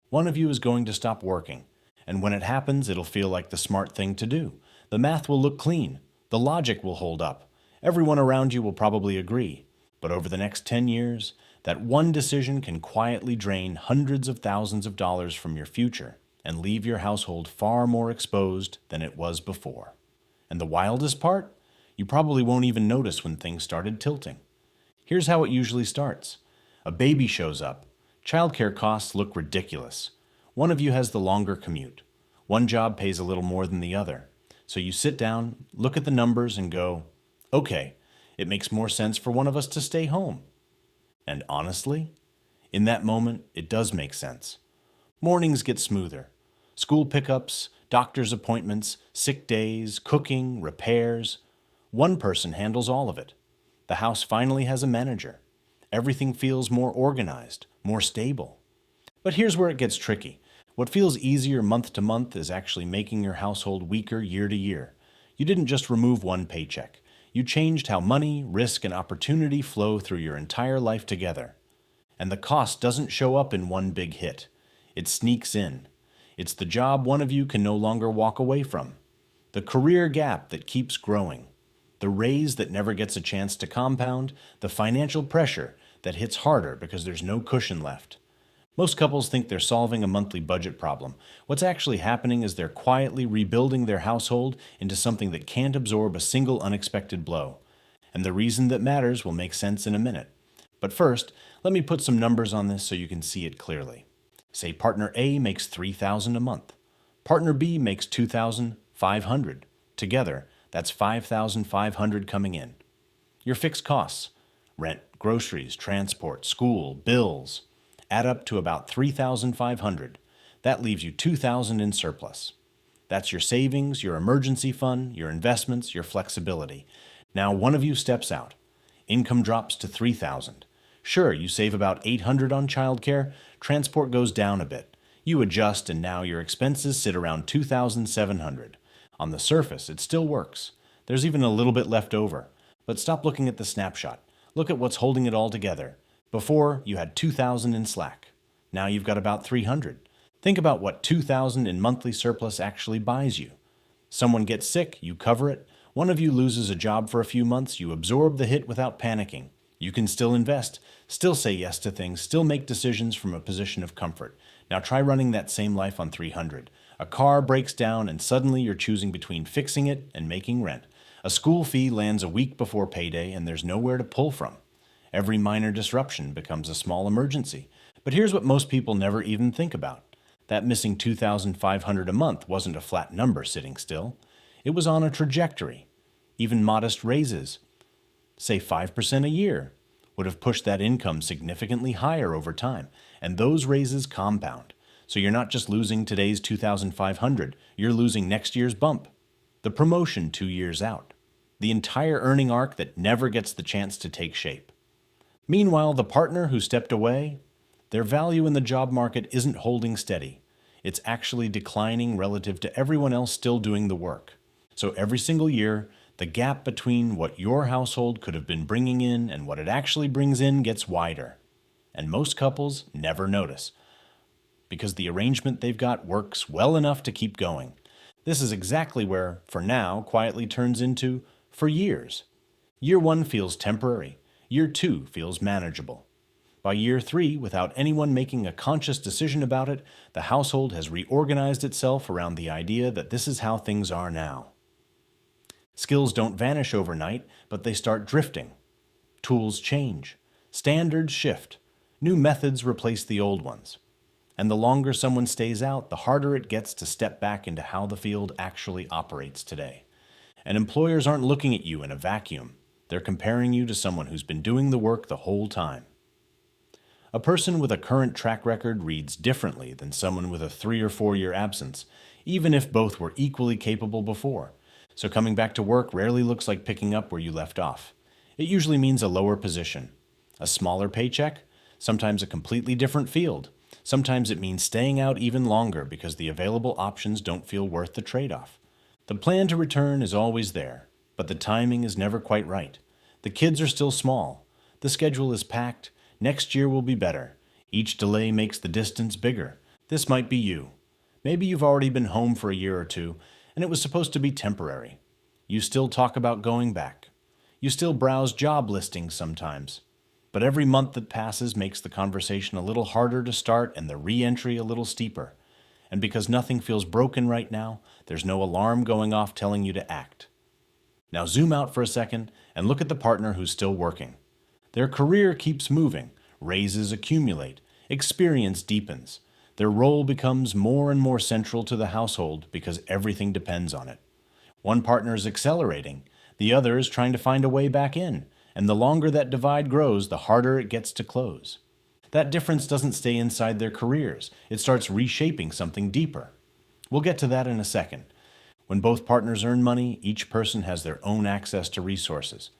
One of you is going to stop working, and when it happens, it'll feel like the smart thing to do. The math will look clean, the logic will hold up. Everyone around you will probably agree. But over the next 10 years, that one decision can quietly drain hundreds of thousands of dollars from your future and leave your household far more exposed than it was before. And the wildest part? You probably won't even notice when things started tilting. Here's how it usually starts. A baby shows up. Childcare costs look ridiculous. One of you has the longer commute. One job pays a little more than the other. So you sit down, look at the numbers, and go, okay, it makes more sense for one of us to stay home. And honestly, in that moment, it does make sense. Mornings get smoother. School pickups, doctor's appointments, sick days, cooking, repairs. One person handles all of it. The house finally has a manager. Everything feels more organized, more stable. But here's where it gets tricky. What feels easier month to month is actually making your household weaker year to year. You didn't just remove one paycheck. You changed how money, risk, and opportunity flow through your entire life together. And the cost doesn't show up in one big hit. It sneaks in. It's the job one of you can no longer walk away from. The career gap that keeps growing. The raise that never gets a chance to compound. The financial pressure that hits harder because there's no cushion left. Most couples think they're solving a monthly budget problem. What's actually happening is they're quietly rebuilding their household into something that can't absorb a single unexpected blow. And the reason that matters will make sense in a minute. But first, let me put some numbers on this so you can see it clearly. Say partner A makes $3,000 a month. Partner B makes $2,500. Together, that's $5,500 coming in. Your fixed costs, rent, groceries, transport, school, bills, add up to about $3,500. That leaves you $2,000 in surplus. That's your savings, your emergency fund, your investments, your flexibility. Now one of you steps out. Income drops to $3,000. Sure, you save about $800 on childcare, transport goes down a bit. You adjust and now your expenses sit around $2,700. On the surface, it still works. There's even a little bit left over. But stop looking at the snapshot. Look at what's holding it all together. Before, you had $2,000 in slack. Now you've got about $300. Think about what $2,000 in monthly surplus actually buys you. Someone gets sick, you cover it. One of you loses a job for a few months, you absorb the hit without panicking. You can still invest, still say yes to things, still make decisions from a position of comfort. Now try running that same life on $300. A car breaks down and suddenly you're choosing between fixing it and making rent. A school fee lands a week before payday and there's nowhere to pull from. Every minor disruption becomes a small emergency. But here's what most people never even think about. That missing $2,500 a month wasn't a flat number sitting still. It was on a trajectory. Even modest raises, say 5% a year, would have pushed that income significantly higher over time. And those raises compound. So you're not just losing today's $2,500, you're losing next year's bump. The promotion 2 years out. The entire earning arc that never gets the chance to take shape. Meanwhile, the partner who stepped away, their value in the job market isn't holding steady. It's actually declining relative to everyone else still doing the work. So every single year, the gap between what your household could have been bringing in and what it actually brings in gets wider. And most couples never notice, because the arrangement they've got works well enough to keep going. This is exactly where, for now, quietly turns into, for years. Year 1 feels temporary. Year 2 feels manageable. By year 3, without anyone making a conscious decision about it, the household has reorganized itself around the idea that this is how things are now. Skills don't vanish overnight, but they start drifting. Tools change. Standards shift. New methods replace the old ones. And the longer someone stays out, the harder it gets to step back into how the field actually operates today. And employers aren't looking at you in a vacuum. They're comparing you to someone who's been doing the work the whole time. A person with a current track record reads differently than someone with a 3 or 4 year absence, even if both were equally capable before. So coming back to work rarely looks like picking up where you left off. It usually means a lower position, a smaller paycheck, sometimes a completely different field. Sometimes it means staying out even longer because the available options don't feel worth the trade-off. The plan to return is always there, but the timing is never quite right. The kids are still small. The schedule is packed. Next year will be better. Each delay makes the distance bigger. This might be you. Maybe you've already been home for a year or two, and it was supposed to be temporary. You still talk about going back. You still browse job listings sometimes. But every month that passes makes the conversation a little harder to start and the re-entry a little steeper. And because nothing feels broken right now, there's no alarm going off telling you to act. Now zoom out for a second and look at the partner who's still working. Their career keeps moving, raises accumulate, experience deepens. Their role becomes more and more central to the household because everything depends on it. One partner is accelerating, the other is trying to find a way back in, and the longer that divide grows, the harder it gets to close. That difference doesn't stay inside their careers, it starts reshaping something deeper. We'll get to that in a second. When both partners earn money, each person has their own access to resources.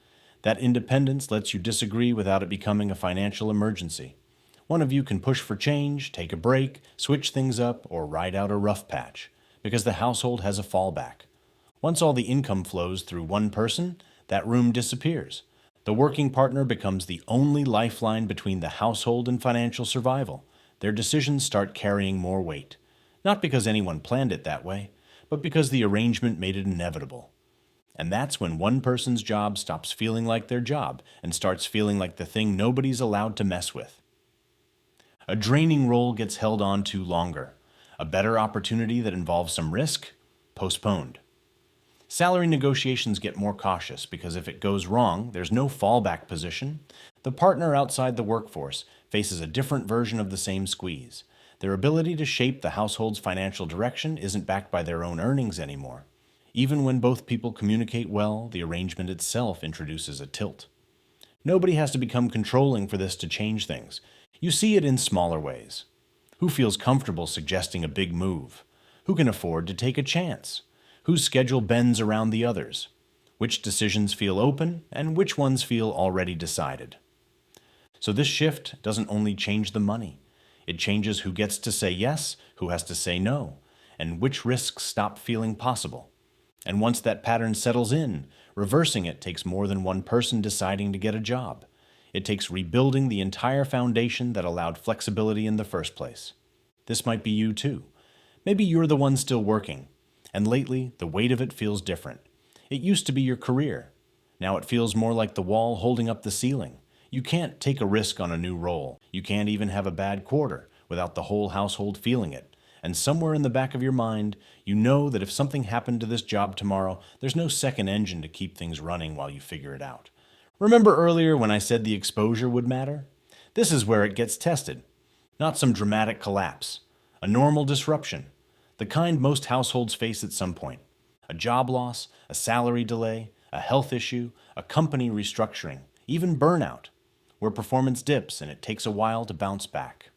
That independence lets you disagree without it becoming a financial emergency. One of you can push for change, take a break, switch things up, or ride out a rough patch, because the household has a fallback. Once all the income flows through one person, that room disappears. The working partner becomes the only lifeline between the household and financial survival. Their decisions start carrying more weight. Not because anyone planned it that way, but because the arrangement made it inevitable. And that's when one person's job stops feeling like their job and starts feeling like the thing nobody's allowed to mess with. A draining role gets held on to longer. A better opportunity that involves some risk, postponed. Salary negotiations get more cautious because if it goes wrong, there's no fallback position. The partner outside the workforce faces a different version of the same squeeze. Their ability to shape the household's financial direction isn't backed by their own earnings anymore. Even when both people communicate well, the arrangement itself introduces a tilt. Nobody has to become controlling for this to change things. You see it in smaller ways. Who feels comfortable suggesting a big move? Who can afford to take a chance? Whose schedule bends around the others? Which decisions feel open and which ones feel already decided? So this shift doesn't only change the money. It changes who gets to say yes, who has to say no, and which risks stop feeling possible. And once that pattern settles in, reversing it takes more than one person deciding to get a job. It takes rebuilding the entire foundation that allowed flexibility in the first place. This might be you too. Maybe you're the one still working, and lately the weight of it feels different. It used to be your career. Now it feels more like the wall holding up the ceiling. You can't take a risk on a new role. You can't even have a bad quarter without the whole household feeling it. And somewhere in the back of your mind, you know that if something happened to this job tomorrow, there's no second engine to keep things running while you figure it out. Remember earlier when I said the exposure would matter? This is where it gets tested. Not some dramatic collapse. A normal disruption. The kind most households face at some point. A job loss, a salary delay, a health issue, a company restructuring, even burnout, where performance dips and it takes a while to bounce back.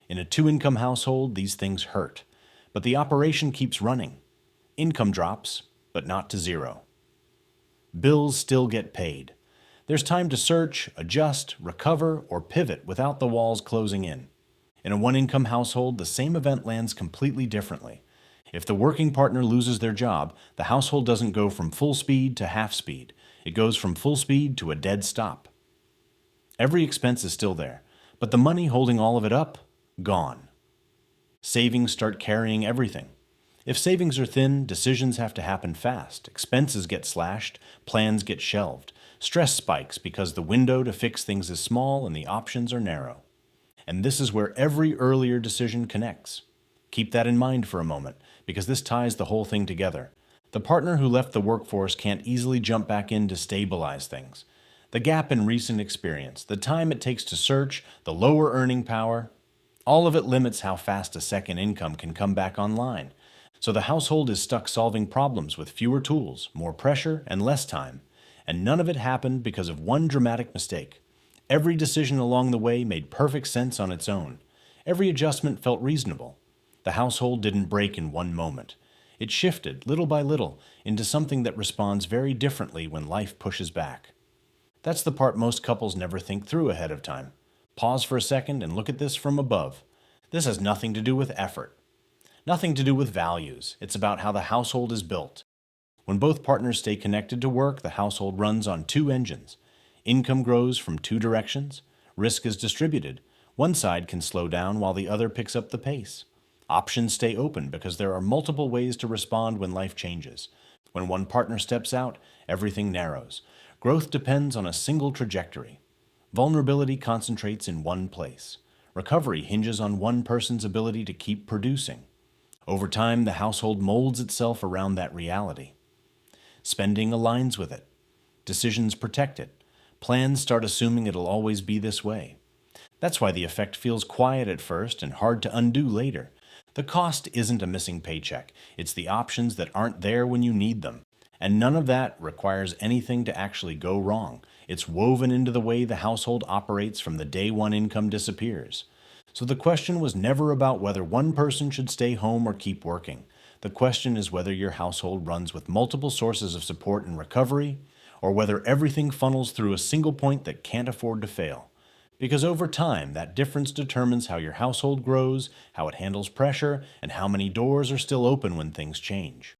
In a two-income household, these things hurt, but the operation keeps running. Income drops, but not to zero. Bills still get paid. There's time to search, adjust, recover, or pivot without the walls closing in. In a one-income household, the same event lands completely differently. If the working partner loses their job, the household doesn't go from full speed to half speed. It goes from full speed to a dead stop. Every expense is still there, but the money holding all of it up, gone. Savings start carrying everything. If savings are thin, decisions have to happen fast. Expenses get slashed, plans get shelved. Stress spikes because the window to fix things is small and the options are narrow. And this is where every earlier decision connects. Keep that in mind for a moment, because this ties the whole thing together. The partner who left the workforce can't easily jump back in to stabilize things. The gap in recent experience, the time it takes to search, the lower earning power, all of it limits how fast a second income can come back online. So the household is stuck solving problems with fewer tools, more pressure, and less time. And none of it happened because of one dramatic mistake. Every decision along the way made perfect sense on its own. Every adjustment felt reasonable. The household didn't break in one moment. It shifted, little by little, into something that responds very differently when life pushes back. That's the part most couples never think through ahead of time. Pause for a second and look at this from above. This has nothing to do with effort. Nothing to do with values. It's about how the household is built. When both partners stay connected to work, the household runs on two engines. Income grows from two directions. Risk is distributed. One side can slow down while the other picks up the pace. Options stay open because there are multiple ways to respond when life changes. When one partner steps out, everything narrows. Growth depends on a single trajectory. Vulnerability concentrates in one place. Recovery hinges on one person's ability to keep producing. Over time, the household molds itself around that reality. Spending aligns with it. Decisions protect it. Plans start assuming it'll always be this way. That's why the effect feels quiet at first and hard to undo later. The cost isn't a missing paycheck, it's the options that aren't there when you need them. And none of that requires anything to actually go wrong. It's woven into the way the household operates from the day one income disappears. So the question was never about whether one person should stay home or keep working. The question is whether your household runs with multiple sources of support and recovery, or whether everything funnels through a single point that can't afford to fail. Because over time, that difference determines how your household grows, how it handles pressure, and how many doors are still open when things change.